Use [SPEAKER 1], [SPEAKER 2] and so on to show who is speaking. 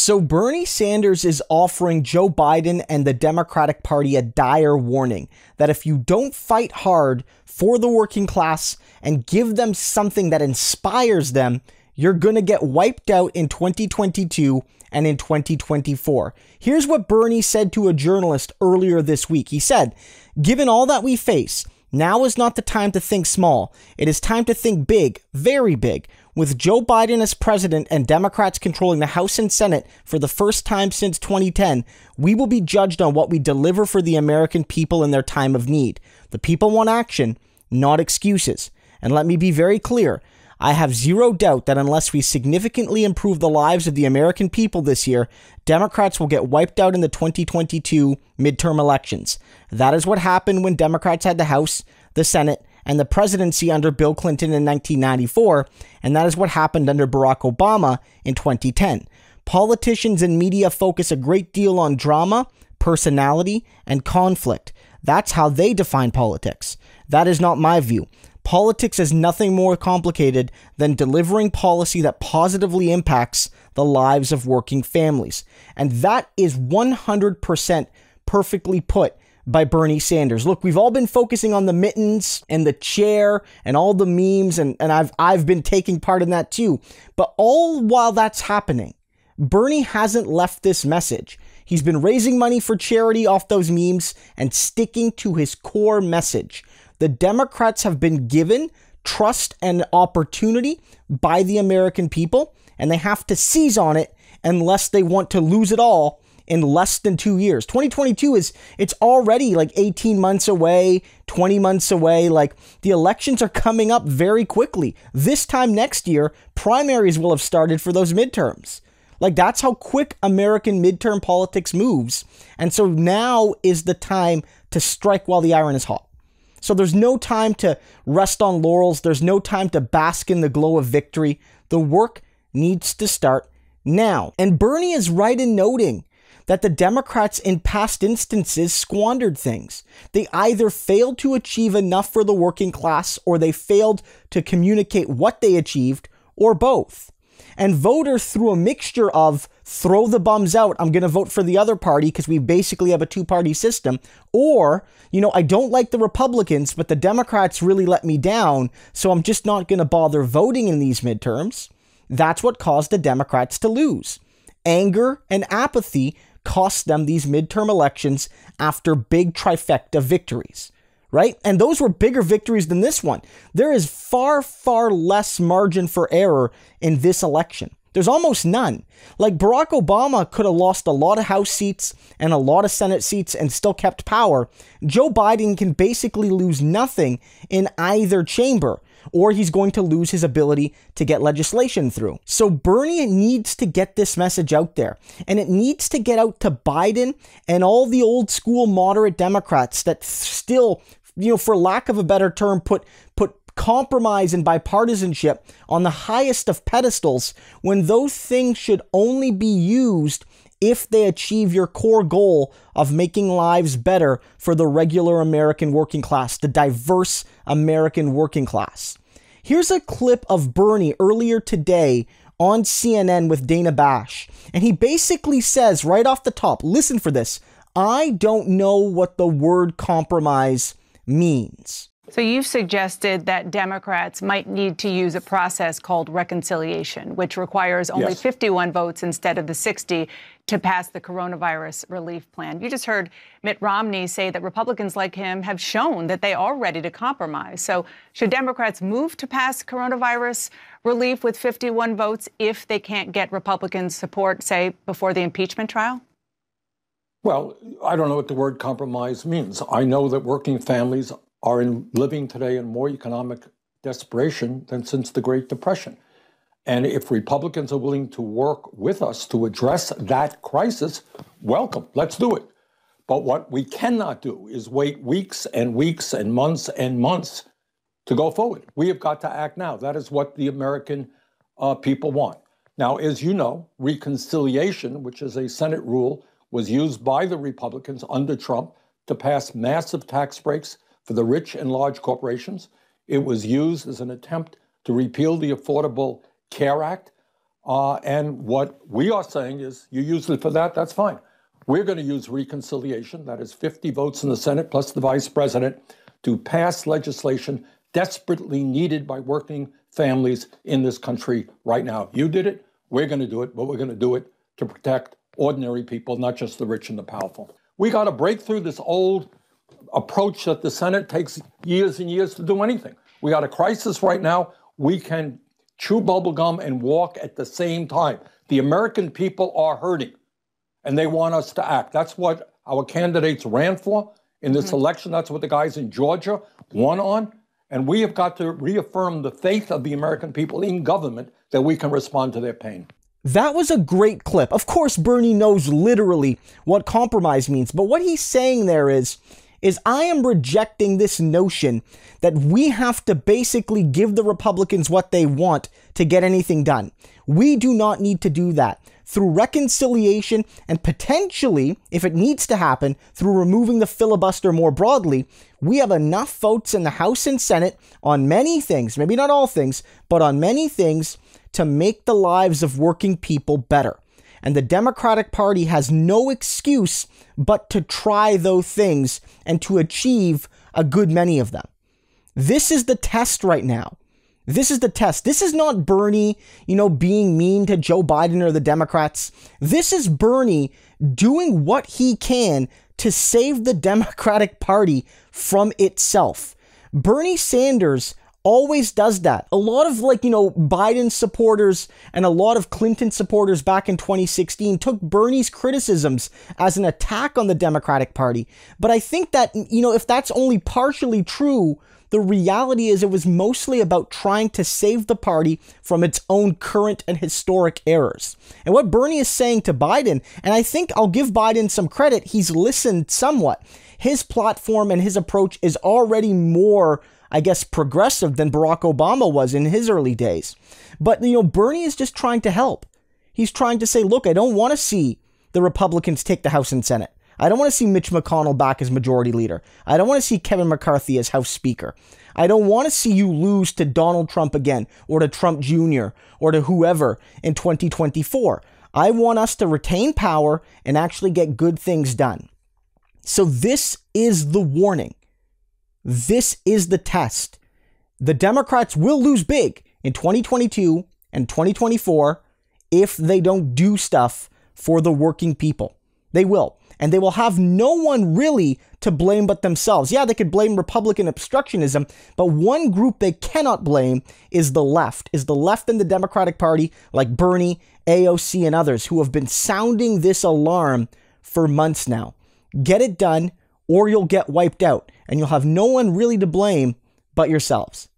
[SPEAKER 1] So Bernie Sanders is offering Joe Biden and the Democratic Party a dire warning that if you don't fight hard for the working class and give them something that inspires them, you're going to get wiped out in 2022 and in 2024. Here's what Bernie said to a journalist earlier this week. He said, "Given all that we face, now is not the time to think small. It is time to think big, very big. With Joe Biden as president and Democrats controlling the House and Senate for the first time since 2010, we will be judged on what we deliver for the American people in their time of need. The people want action, not excuses. And let me be very clear. I have zero doubt that unless we significantly improve the lives of the American people this year, Democrats will get wiped out in the 2022 midterm elections. That is what happened when Democrats had the House, the Senate, and the presidency under Bill Clinton in 1994, and that is what happened under Barack Obama in 2010. Politicians and media focus a great deal on drama, personality, and conflict. That's how they define politics. That is not my view. Politics is nothing more complicated than delivering policy that positively impacts the lives of working families. And that is 100% perfectly put by Bernie Sanders. Look, we've all been focusing on the mittens and the chair and all the memes, and I've been taking part in that too. But all while that's happening, Bernie hasn't left this message. He's been raising money for charity off those memes and sticking to his core message. The Democrats have been given trust and opportunity by the American people, and they have to seize on it unless they want to lose it all in less than 2 years. 2022 it's already like 18 months away, 20 months away. Like, the elections are coming up very quickly. This time next year, primaries will have started for those midterms. Like, that's how quick American midterm politics moves. And so now is the time to strike while the iron is hot. So there's no time to rest on laurels. There's no time to bask in the glow of victory. The work needs to start now. And Bernie is right in noting that the Democrats in past instances squandered things. They either failed to achieve enough for the working class, or they failed to communicate what they achieved, or both. And voters, through a mixture of throw the bums out, I'm going to vote for the other party because we basically have a two-party system, or, I don't like the Republicans, but the Democrats really let me down, so I'm just not going to bother voting in these midterms. That's what caused the Democrats to lose. Anger and apathy cost them these midterm elections after big trifecta victories, right? And those were bigger victories than this one. There is far, far less margin for error in this election. There's almost none. Like, Barack Obama could have lost a lot of House seats and a lot of Senate seats and still kept power. Joe Biden can basically lose nothing in either chamber, or he's going to lose his ability to get legislation through. So Bernie needs to get this message out there, and it needs to get out to Biden and all the old school moderate Democrats that still, for lack of a better term, put compromise and bipartisanship on the highest of pedestals, when those things should only be used if they achieve your core goal of making lives better for the regular American working class, the diverse American working class. Here's a clip of Bernie earlier today on CNN with Dana Bash, and he basically says right off the top, listen for this, "I don't know what the word compromise means."
[SPEAKER 2] So you've suggested that Democrats might need to use a process called reconciliation, which requires only 51 votes instead of the 60 to pass the coronavirus relief plan. You just heard Mitt Romney say that Republicans like him have shown that they are ready to compromise. So should Democrats move to pass coronavirus relief with 51 votes if they can't get Republican support, say, before the impeachment trial?
[SPEAKER 3] Well, I don't know what the word compromise means. I know that working families are living today in more economic desperation than since the Great Depression. And if Republicans are willing to work with us to address that crisis, welcome, let's do it. But what we cannot do is wait weeks and weeks and months to go forward. We have got to act now. That is what the American people want. Now, as you know, reconciliation, which is a Senate rule, was used by the Republicans under Trump to pass massive tax breaks for the rich and large corporations. It was used as an attempt to repeal the Affordable Care Act. And what we are saying is, you use it for that, that's fine. We're going to use reconciliation, that is 50 votes in the Senate plus the vice president, to pass legislation desperately needed by working families in this country right now. You did it, we're going to do it, but we're going to do it to protect ordinary people, not just the rich and the powerful. We got to break through this old approach that the Senate takes years and years to do anything. We got a crisis right now. We can chew bubblegum and walk at the same time. The American people are hurting, and they want us to act. That's what our candidates ran for in this election. That's what the guys in Georgia won on. And we have got to reaffirm the faith of the American people in government that we can respond to their pain.
[SPEAKER 1] That was a great clip. Of course, Bernie knows literally what compromise means, but what he's saying there is I am rejecting this notion that we have to basically give the Republicans what they want to get anything done. We do not need to do that. Through reconciliation and potentially, if it needs to happen, through removing the filibuster more broadly, we have enough votes in the House and Senate on many things, maybe not all things, but on many things to make the lives of working people better. And the Democratic Party has no excuse but to try those things and to achieve a good many of them. This is the test right now. This is the test. This is not Bernie, being mean to Joe Biden or the Democrats. This is Bernie doing what he can to save the Democratic Party from itself. Bernie Sanders always does that. A lot of Biden supporters and a lot of Clinton supporters back in 2016 took Bernie's criticisms as an attack on the Democratic Party. But I think that, if that's only partially true, the reality is it was mostly about trying to save the party from its own current and historic errors. And what Bernie is saying to Biden, and I think I'll give Biden some credit, he's listened somewhat. His platform and his approach is already more, progressive than Barack Obama was in his early days. But, Bernie is just trying to help. He's trying to say, look, I don't want to see the Republicans take the House and Senate. I don't want to see Mitch McConnell back as majority leader. I don't want to see Kevin McCarthy as House Speaker. I don't want to see you lose to Donald Trump again, or to Trump Jr., or to whoever in 2024. I want us to retain power and actually get good things done. So this is the warning. This is the test. The Democrats will lose big in 2022 and 2024 if they don't do stuff for the working people. They will. And they will have no one really to blame but themselves. Yeah, they could blame Republican obstructionism, but one group they cannot blame is the left in the Democratic Party, like Bernie, AOC, and others who have been sounding this alarm for months now. Get it done, or you'll get wiped out, and you'll have no one really to blame but yourselves.